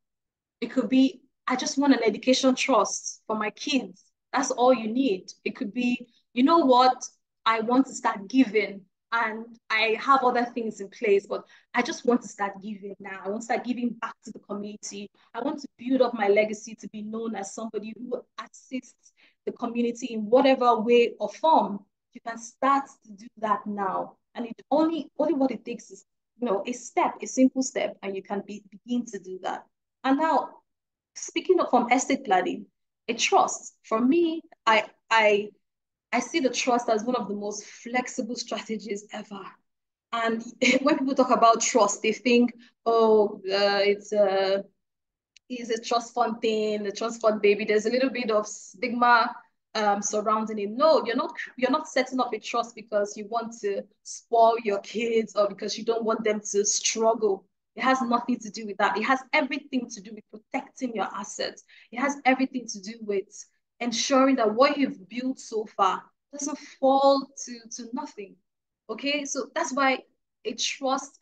It could be, I just want an education trust for my kids. That's all you need. It could be, you know what? I want to start giving and I have other things in place, but I just want to start giving now. I want to start giving back to the community. I want to build up my legacy to be known as somebody who assists the community in whatever way or form. You can start to do that now. And it only what it takes is, a step, a simple step, and you can begin to do that. And now, speaking of from estate planning, a trust. For me, I see the trust as one of the most flexible strategies ever. And when people talk about trust, they think, oh, it's a trust fund thing, the trust fund baby. There's a little bit of stigma surrounding it. No, you're not setting up a trust because you want to spoil your kids or because you don't want them to struggle. It has nothing to do with that. It has everything to do with protecting your assets. It has everything to do with ensuring that what you've built so far doesn't fall to nothing. Okay, so that's why a trust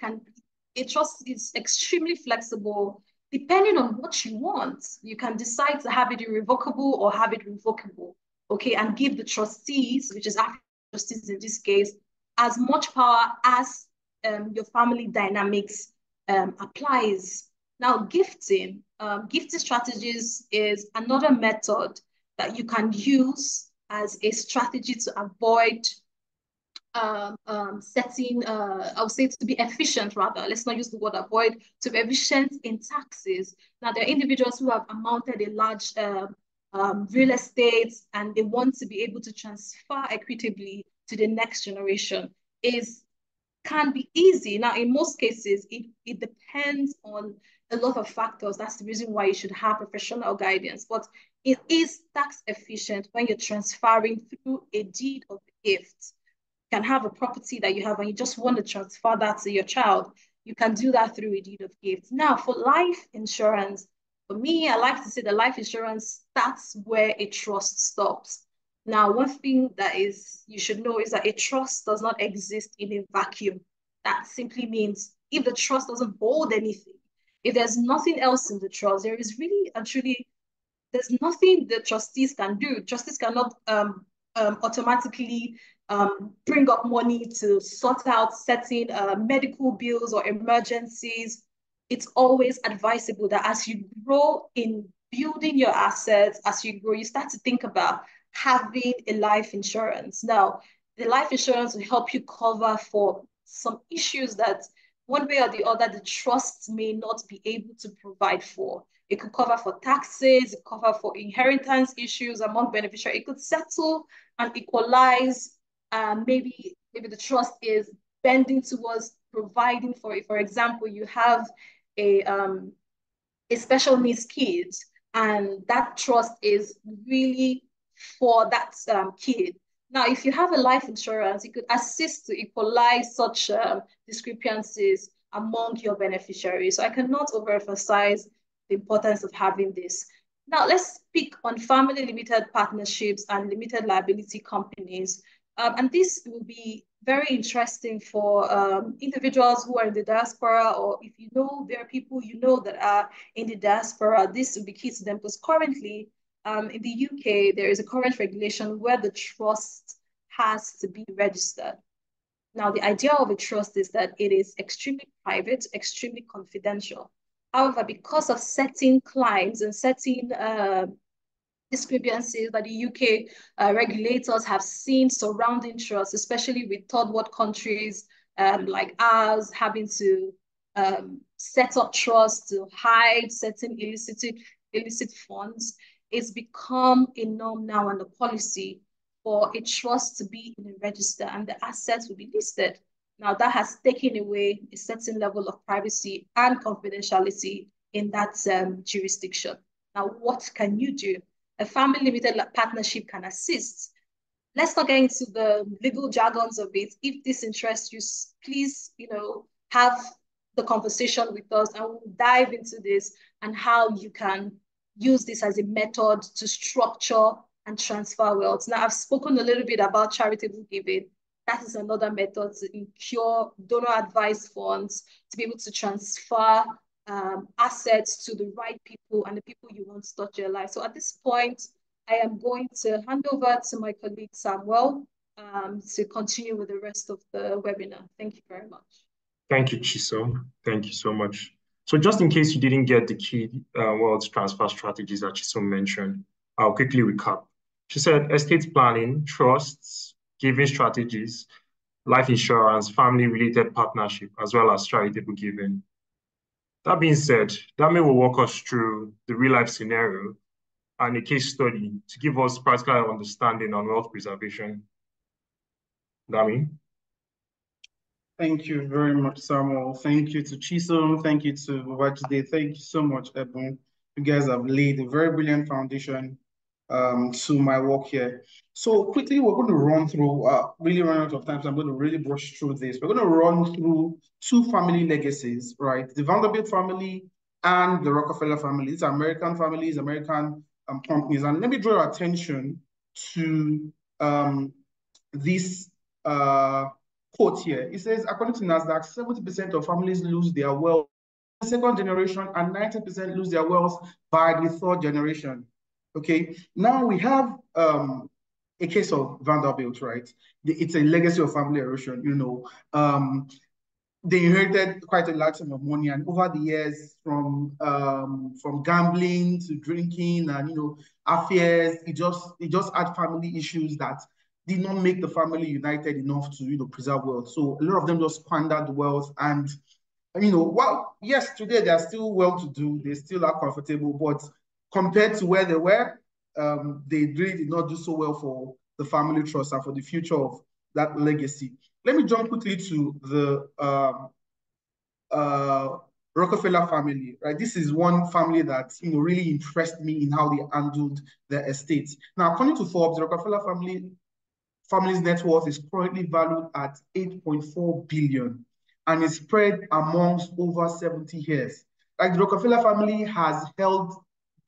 is extremely flexible. Depending on what you want, you can decide to have it irrevocable or have it revocable. Okay, and give the trustees, which is African trustees in this case, as much power as your family dynamics applies. Now, gifting strategies is another method that you can use as a strategy to avoid setting, I would say to be efficient rather, let's not use the word avoid, to be efficient in taxes. Now, there are individuals who have amounted a large real estate and they want to be able to transfer equitably to the next generation. Can be easy. Now, in most cases, it depends on a lot of factors. That's the reason why you should have professional guidance. But it is tax efficient when you're transferring through a deed of gift. You can have a property that you have and you just want to transfer that to your child. You can do that through a deed of gift. Now, for life insurance, for me, I like to say the life insurance starts where a trust stops. Now, one thing that is you should know is that a trust does not exist in a vacuum. That simply means if the trust doesn't hold anything, if there's nothing else in the trust, there is really and truly there's nothing the trustees can do. Trustees cannot automatically bring up money to sort out certain medical bills or emergencies. It's always advisable that as you grow in building your assets, as you grow, you start to think about having a life insurance. Now, the life insurance will help you cover for some issues that one way or the other the trust may not be able to provide for. It could cover for taxes, it could cover for inheritance issues among beneficiaries. It could settle and equalize. Maybe the trust is bending towards providing for it. For example, you have a special needs kid, and that trust is really for that kid. Now, if you have a life insurance, it could assist to equalize such discrepancies among your beneficiaries. So I cannot overemphasize the importance of having this. Now, let's speak on family limited partnerships and limited liability companies. And this will be very interesting for individuals who are in the diaspora, or if you know there are people you know that are in the diaspora, this will be key to them because currently in the UK, there is a current regulation where the trust has to be registered. Now, the idea of a trust is that it is extremely private, extremely confidential. However, because of certain claims and certain discrepancies that the UK regulators have seen surrounding trusts, especially with third world countries like ours having to set up trusts to hide certain illicit funds, it's become a norm now and a policy for a trust to be in a register and the assets will be listed. Now that has taken away a certain level of privacy and confidentiality in that jurisdiction. Now, what can you do? A family limited partnership can assist. Let's not get into the legal jargons of it. If this interests you, please, have the conversation with us and we'll dive into this and how you can use this as a method to structure and transfer wealth. Now, I've spoken a little bit about charitable giving. That is another method to incur donor advised funds to be able to transfer assets to the right people and the people you want to touch your life. So at this point, I am going to hand over to my colleague Samuel to continue with the rest of the webinar. Thank you very much. Thank you, Chisom. Thank you so much. So just in case you didn't get the key wealth transfer strategies that Chisom mentioned, I'll quickly recap. She said estate planning, trusts, giving strategies, life insurance, family-related partnership, as well as charitable giving. That being said, Dami will walk us through the real-life scenario and a case study to give us practical understanding on wealth preservation. Dami? Thank you very much, Samuel. Thank you to Chisom. Thank you to Wajide. Thank you so much, Ebon. You guys have laid a very brilliant foundation to my work here. So quickly, we're going to run through, really run out of time, so I'm going to really brush through this. We're going to run through two family legacies, right? The Vanderbilt family and the Rockefeller family. These are American families, American companies. And let me draw your attention to this quote here. It says, according to NASDAQ, 70% of families lose their wealth in the second generation and 90% lose their wealth by the third generation. Okay, now we have a case of Vanderbilt, right? It's a legacy of family erosion, they inherited quite a large sum of money, and over the years, from gambling to drinking and affairs, it just had family issues that did not make the family united enough to preserve wealth. So a lot of them just squandered the wealth, and well, yes, today they are still well-to-do, they still are comfortable, but compared to where they were, they really did not do so well for the family trust and for the future of that legacy. Let me jump quickly to the Rockefeller family, right? This is one family that really impressed me in how they handled their estates. Now, according to Forbes, the Rockefeller family's net worth is currently valued at 8.4 billion and is spread amongst over 70 years. Like the Rockefeller family has held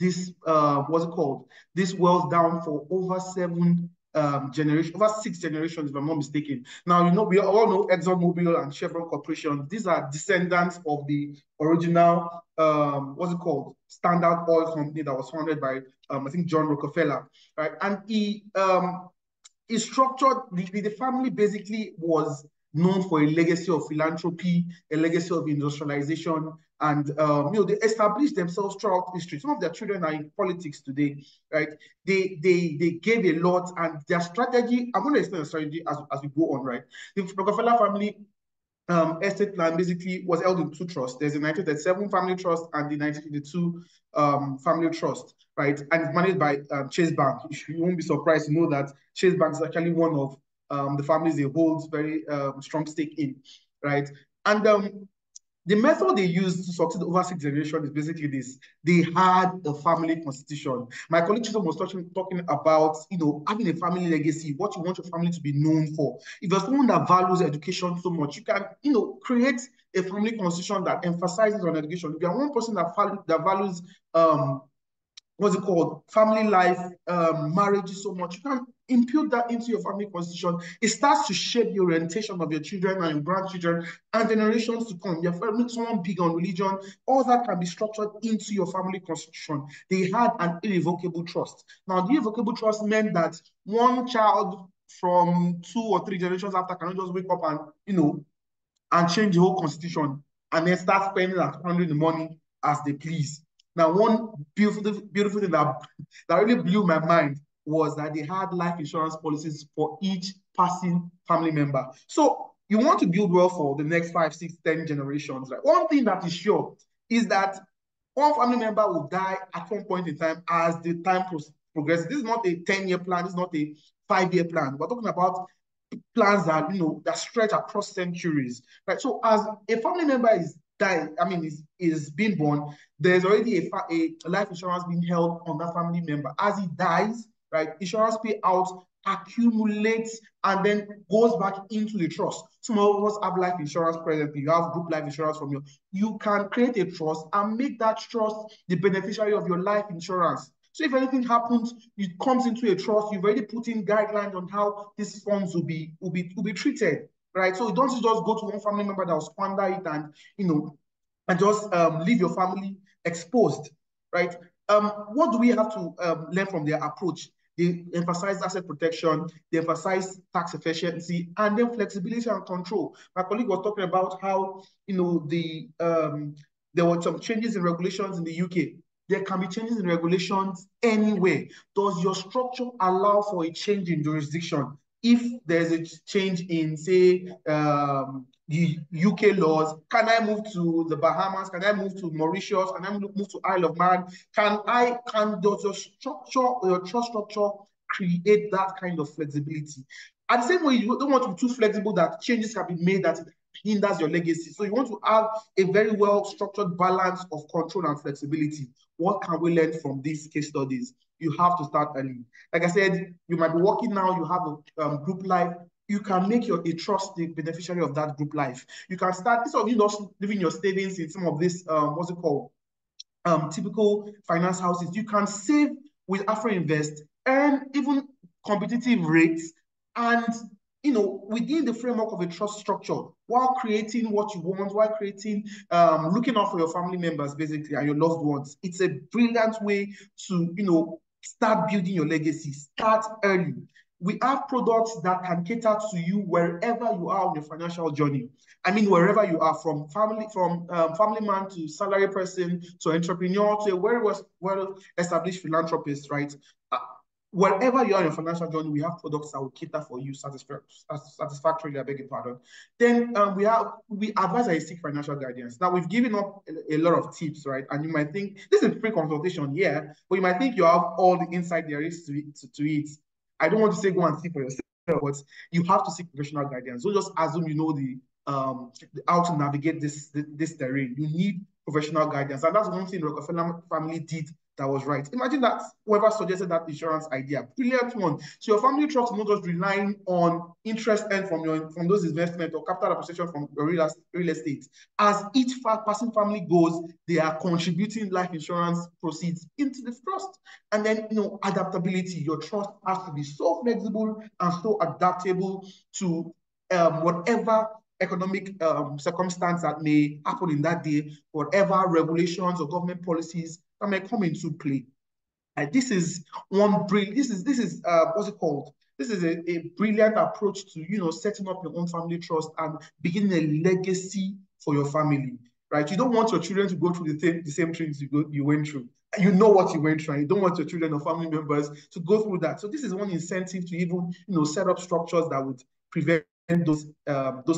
this what's it called? This wealth down for over over 6 generations, if I'm not mistaken. Now, we all know ExxonMobil and Chevron Corporation. These are descendants of the original, what's it called? Standard Oil Company that was founded by, I think, John Rockefeller, right? And he structured, the family basically was known for a legacy of philanthropy, a legacy of industrialization, and they established themselves throughout history. Some of their children are in politics today, right? They gave a lot, and their strategy, I'm going to explain the strategy as we go on, right? The Rockefeller family estate plan basically was held in two trusts. There's the 1937 Family Trust and the 1952 Family Trust, right? And it's managed by Chase Bank. You won't be surprised to know that Chase Bank is actually one of the families they hold very strong stake in, right? And the method they used to succeed over 6 generations is basically this. They had a family constitution. My colleague Chisom was talking about, having a family legacy, what you want your family to be known for. If you're someone that values education so much, you can, create a family constitution that emphasizes on education. If you're one person that values what's it called, family life, marriage so much, you can impute that into your family constitution. It starts to shape the orientation of your children and your grandchildren and generations to come. Your family, someone big on religion, all that can be structured into your family constitution. They had an irrevocable trust. Now, the irrevocable trust meant that one child from 2 or 3 generations after cannot just wake up and change the whole constitution and then start spending and squandering the money as they please. Now, one beautiful thing that really blew my mind was that they had life insurance policies for each passing family member. So you want to build wealth for the next 5, 6, 10 generations, right? One thing that is sure is that one family member will die at one point in time as the time progresses. This is not a 10-year plan. This is not a 5-year plan. We're talking about plans that that stretch across centuries, right? So as a family member is dying, is being born, there's already a life insurance being held on that family member. As he dies, right, insurance payout accumulates and then goes back into the trust. Some of us have life insurance presently. You have group life insurance from you can create a trust and make that trust the beneficiary of your life insurance. So if anything happens, it comes into a trust. You've already put in guidelines on how these funds will be treated, right? So you don't just go to one family member that will squander it and just leave your family exposed, right? What do we have to learn from their approach? They emphasize asset protection, they emphasize tax efficiency, and then flexibility and control. My colleague was talking about how there were some changes in regulations in the UK. There can be changes in regulations anywhere. Does your structure allow for a change in jurisdiction? If there's a change in, say, the UK laws, can I move to the Bahamas? Can I move to Mauritius? Can I move to Isle of Man? Does your trust structure create that kind of flexibility? At the same way, you don't want to be too flexible that changes can be made that hinders your legacy. So you want to have a very well-structured balance of control and flexibility. What can we learn from these case studies? You have to start early. Like I said, you might be working now, you have a group life. You can make a trust the beneficiary of that group life. You can start, instead of just leaving your savings in some of this, what's it called? Typical finance houses. You can save with Afrinvest, earn even competitive rates, and within the framework of a trust structure, while creating what you want, while creating, looking out for your family members, basically, and your loved ones. It's a brilliant way to, start building your legacy. Start early. We have products that can cater to you wherever you are on your financial journey. Wherever you are, from family man to salary person to entrepreneur to a well-established philanthropist, right? Wherever you are in your financial journey, we have products that will cater for you satisfactorily, I beg your pardon. Then we advise that you seek financial guidance. Now, we've given up a lot of tips, right? And you might think, this is free consultation, yeah, but you might think you have all the insight there is to it. I don't want to say go and see for yourself, but you have to seek professional guidance. Don't just assume you know how to navigate this terrain. You need professional guidance. And that's one thing the Rockefeller family did that was right. Imagine that whoever suggested that insurance idea, brilliant one. So your family trust is not just relying on interest earned from those investments or capital appreciation from your real estate. As each passing family goes, they are contributing life insurance proceeds into the trust. And then, adaptability. Your trust has to be so flexible and so adaptable to whatever economic circumstance that may happen in that day, whatever regulations or government policies that may come into play. This is one brilliant, this is what's it called? This is a brilliant approach to, setting up your own family trust and beginning a legacy for your family, right? You don't want your children to go through the same things you went through. You know what you went through, and you don't want your children or family members to go through that. So this is one incentive to even, set up structures that would prevent those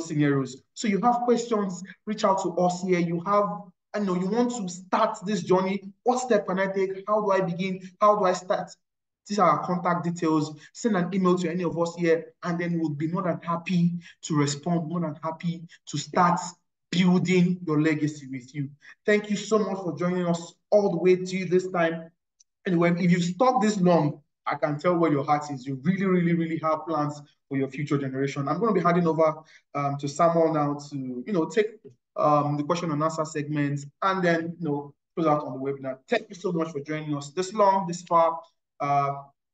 scenarios. So you have questions, reach out to us here. You want to start this journey. What step can I take? How do I begin? How do I start? These are our contact details. Send an email to any of us here, and then we'll be more than happy to respond, more than happy to start building your legacy with you. Thank you so much for joining us all the way to this time. Anyway, if you've stuck this long, I can tell where your heart is. You really, really, really have plans for your future generation. I'm going to be handing over to Samuel now to, take the question and answer segments and then, close out on the webinar. Thank you so much for joining us this long, this far.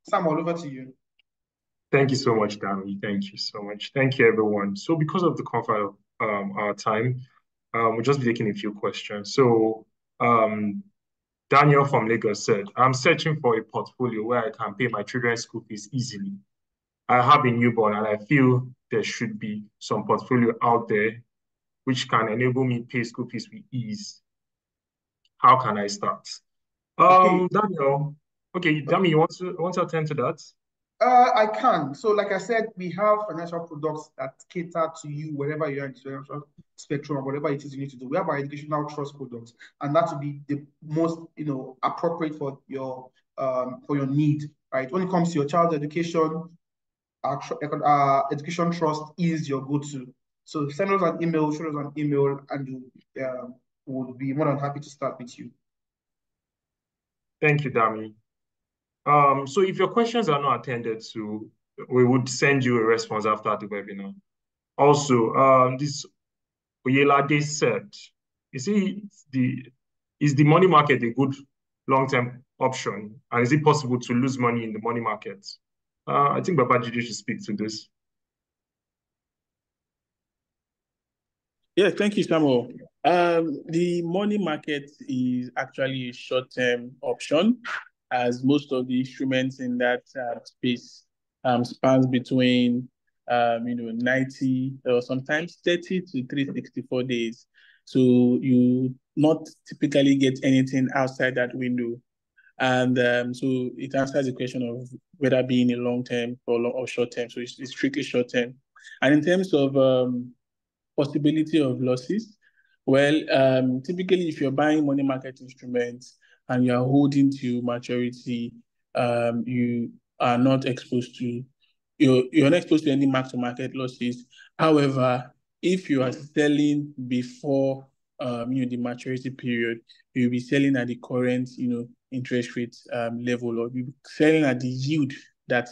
Samuel, over to you. Thank you so much, Dami. Thank you so much. Thank you, everyone. So because of the comfort of our time, we'll just be taking a few questions. So Daniel from Lagos said, I'm searching for a portfolio where I can pay my children's school fees easily. I have a newborn and I feel there should be some portfolio out there which can enable me pay school fees with ease. How can I start? Okay. Daniel, okay, Dami, you want to attend to that? I can. So like I said, we have financial products that cater to you wherever you are in the financial spectrum or whatever it is you need to do. We have our educational trust products, and that will be the most, appropriate for your need, right? When it comes to your child's education, our education trust is your go-to. So send us an email, shoot us an email, and we'll be more than happy to start with you. Thank you, Dami. So if your questions are not attended to, we would send you a response after the webinar. Also, this Oyelade said, is the money market a good long-term option? And is it possible to lose money in the money market? I think Babajide should speak to this. Yeah, thank you, Samuel. The money market is actually a short-term option, as most of the instruments in that space spans between 90 or sometimes 30 to 364 days. So you not typically get anything outside that window. And so it answers the question of whether being a long-term or short-term. So it's strictly short-term. And in terms of possibility of losses, well, typically if you're buying money market instruments and you are holding to maturity, you are not exposed to you're not exposed to any mark-to-market losses. However, if you are selling before the maturity period, you'll be selling at the current interest rate level, or you'll be selling at the yield that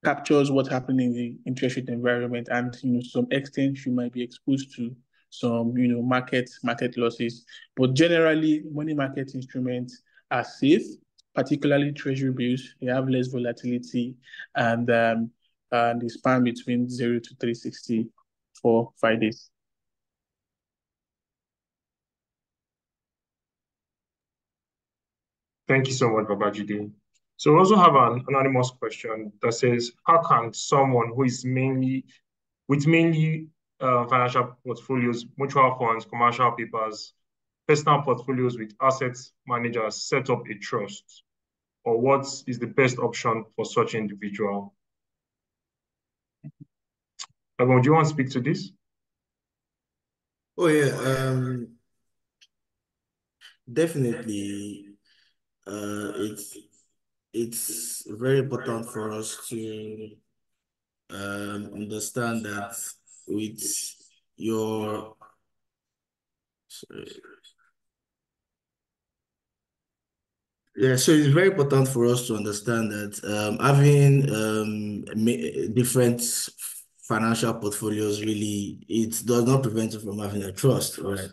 captures what's happening in the interest rate environment, and to some extent you might be exposed to some market losses. But generally, money market instruments are safe, particularly treasury bills. They have less volatility, and they span between 0 to 360 for 5 days. Thank you so much, Babajide. So we also have an anonymous question that says, how can someone who is mainly financial portfolios, mutual funds, commercial papers, personal portfolios with asset managers set up a trust? Or what is the best option for such individual? Everyone, do you want to speak to this? Oh yeah, definitely. It's very important for us to understand that with your So, yeah, so it's very important for us to understand that having different financial portfolios really, it does not prevent you from having a trust, right?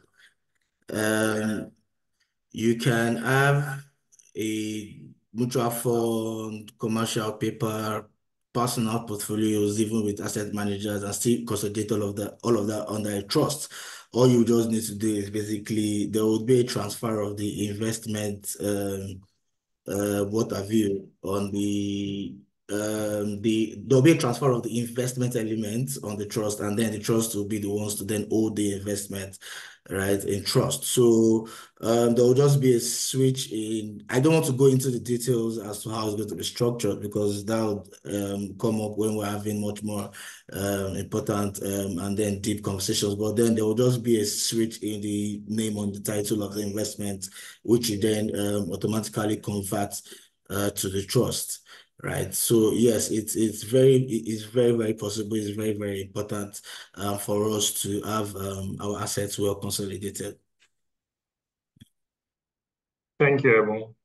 You can have a mutual fund, commercial paper, personal portfolios, even with asset managers, and still consolidate all of that under a trust. All you just need to do is basically there will be a transfer of the investment, what have you, on there'll be a transfer of the investment elements on the trust, and then the trust will be the ones to then hold the investment, right, in trust. So there will just be a switch in. I don't want to go into the details as to how it's going to be structured because that would come up when we're having much more important and then deep conversations. But then there will just be a switch in the name on the title of the investment, which you then automatically convert to the trust. Right. So yes, it's very possible. It's very important for us to have our assets well consolidated. Thank you, everyone.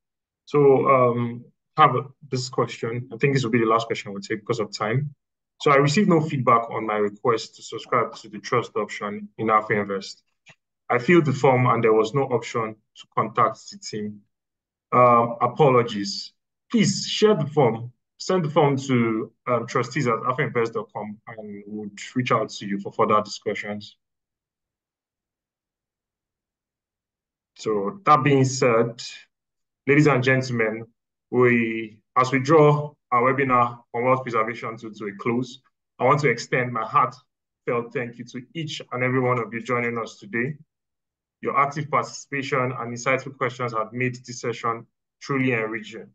So have this question. I think this will be the last question we'll take because of time. So I received no feedback on my request to subscribe to the trust option in Afrinvest. I filled the form and there was no option to contact the team. Apologies. Please share the form. Send the form to trustees@afrinvest.com and we'll reach out to you for further discussions. So that being said, ladies and gentlemen, as we draw our webinar on wealth preservation to a close, I want to extend my heartfelt thank you to each and every one of you joining us today. Your active participation and insightful questions have made this session truly enriching.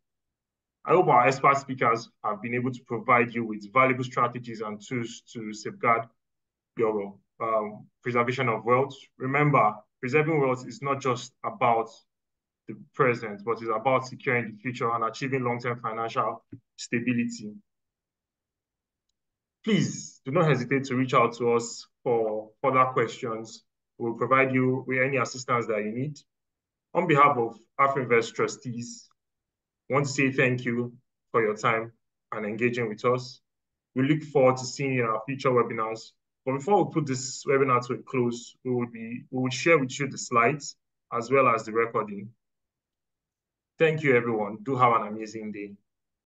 I hope our expert speakers have been able to provide you with valuable strategies and tools to safeguard your preservation of wealth. Remember, preserving wealth is not just about the present, but it's about securing the future and achieving long-term financial stability. Please do not hesitate to reach out to us for further questions. We'll provide you with any assistance that you need. On behalf of Afrinvest trustees, I want to say thank you for your time and engaging with us. We look forward to seeing you in our future webinars. But before we put this webinar to a close, we will share with you the slides as well as the recording. Thank you, everyone. Do have an amazing day.